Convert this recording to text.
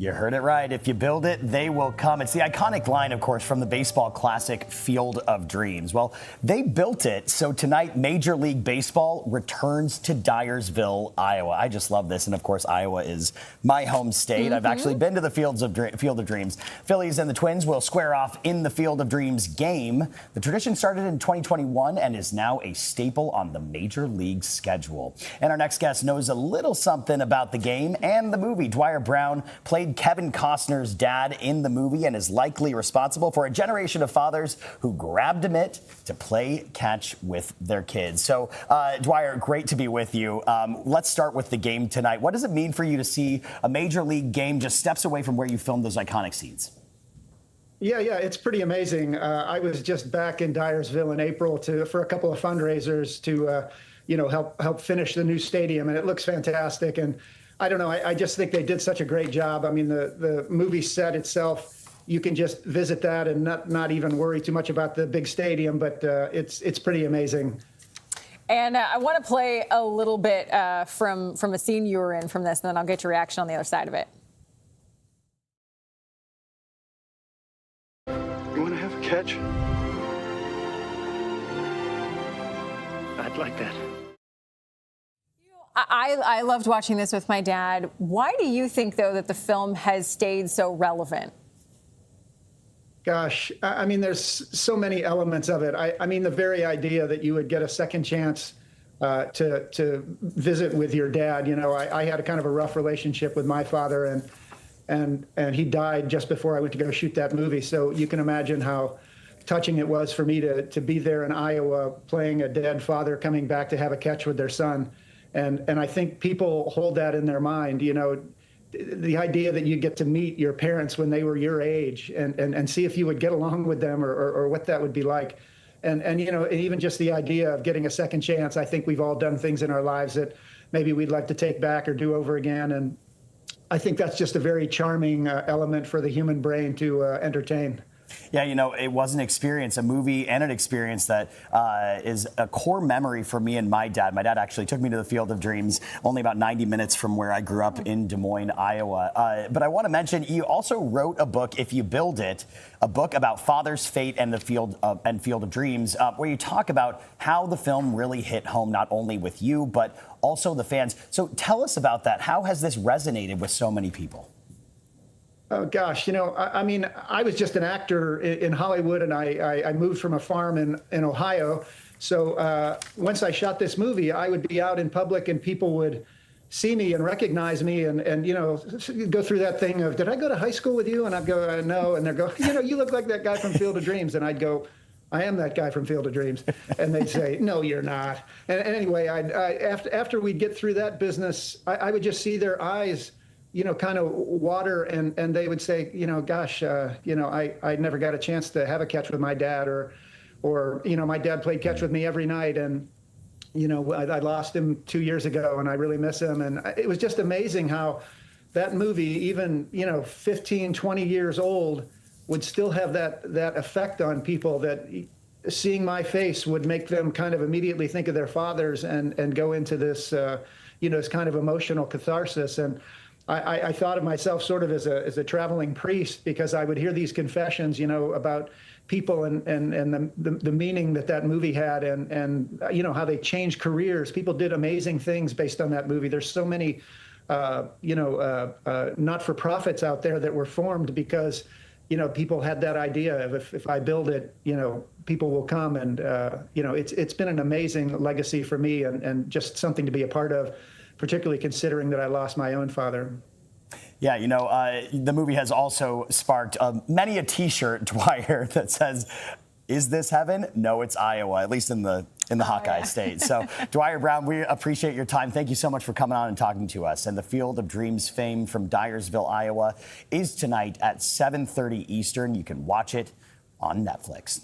You heard it right. If you build it, they will come. It's the iconic line, of course, from the baseball classic Field of Dreams. Well, they built it, so tonight Major League Baseball returns to Dyersville, Iowa. I just love this, and of course, Iowa is my home state. I've actually been to the Field of Dreams. Phillies and the Twins will square off in the Field of Dreams game. The tradition started in 2021 and is now a staple on the Major League schedule. And our next guest knows a little something about the game and the movie. Dwier Brown played Kevin Costner's dad in the movie and is likely responsible for a generation of fathers who grabbed a mitt to play catch with their kids. So, Dwier, great to be with you. Let's start with the game tonight. What does it mean for you to see a Major League game just steps away from where you filmed those iconic scenes? Yeah, it's pretty amazing. I was just back in Dyersville in April for a couple of fundraisers to, help finish the new stadium, and it looks fantastic. And I don't know, I just think they did such a great job. I mean, the movie set itself, you can just visit that and not even worry too much about the big stadium, but it's pretty amazing. And I want to play a little bit from a scene you were in from this, and then I'll get your reaction on the other side of it. You want to have a catch? I'd like that. I loved watching this with my dad. Why do you think, though, that the film has stayed so relevant? Gosh, I mean, there's so many elements of it. I mean, the very idea that you would get a second chance to visit with your dad. You know, I had a kind of a rough relationship with my father, and he died just before I went to go shoot that movie. So you can imagine how touching it was for me to be there in Iowa playing a dead father coming back to have a catch with their son. And I think people hold that in their mind, you know, the idea that you get to meet your parents when they were your age and see if you would get along with them or what that would be like. And you know, even just the idea of getting a second chance, I think we've all done things in our lives that maybe we'd like to take back or do over again. And I think that's just a very charming element for the human brain to entertain. Yeah, you know, it was an experience, a movie and an experience that is a core memory for me and my dad. My dad actually took me to the Field of Dreams, only about 90 minutes from where I grew up in Des Moines, Iowa. But I want to mention, you also wrote a book, If You Build It, a book about father's fate and the Field of Dreams, where you talk about how the film really hit home, not only with you, but also the fans. So tell us about that. How has this resonated with so many people? Oh, gosh, you know, I mean, I was just an actor in Hollywood, and I moved from a farm in Ohio. So once I shot this movie, I would be out in public and people would see me and recognize me and you know, go through that thing of, did I go to high school with you? And I'd go, no. And they'd go, you know, you look like that guy from Field of Dreams. And I'd go, I am that guy from Field of Dreams. And they'd say, no, you're not. And anyway, after we'd get through that business, I would just see their eyes, you know, kind of water, and they would say, you know, gosh, you know, I never got a chance to have a catch with my dad, or you know, my dad played catch with me every night, and you know, I lost him 2 years ago, and I really miss him. And it was just amazing how that movie, even, you know, 15, 20 years old, would still have that effect on people, that seeing my face would make them kind of immediately think of their fathers and go into this, you know, this kind of emotional catharsis. And I thought of myself sort of as a traveling priest, because I would hear these confessions, you know, about people and the meaning that movie had, and you know, how they changed careers. People did amazing things based on that movie. There's so many, you know, not-for-profits out there that were formed because, you know, people had that idea of if I build it, you know, people will come. And you know, it's been an amazing legacy for me, and just something to be a part of, particularly considering that I lost my own father. Yeah, you know, the movie has also sparked many a T-shirt, Dwier, that says, "Is this heaven? No, it's Iowa." At least in the Hawkeye state. So, Dwier Brown, we appreciate your time. Thank you so much for coming on and talking to us. And the Field of Dreams fame from Dyersville, Iowa, is tonight at 7:30 Eastern. You can watch it on Netflix.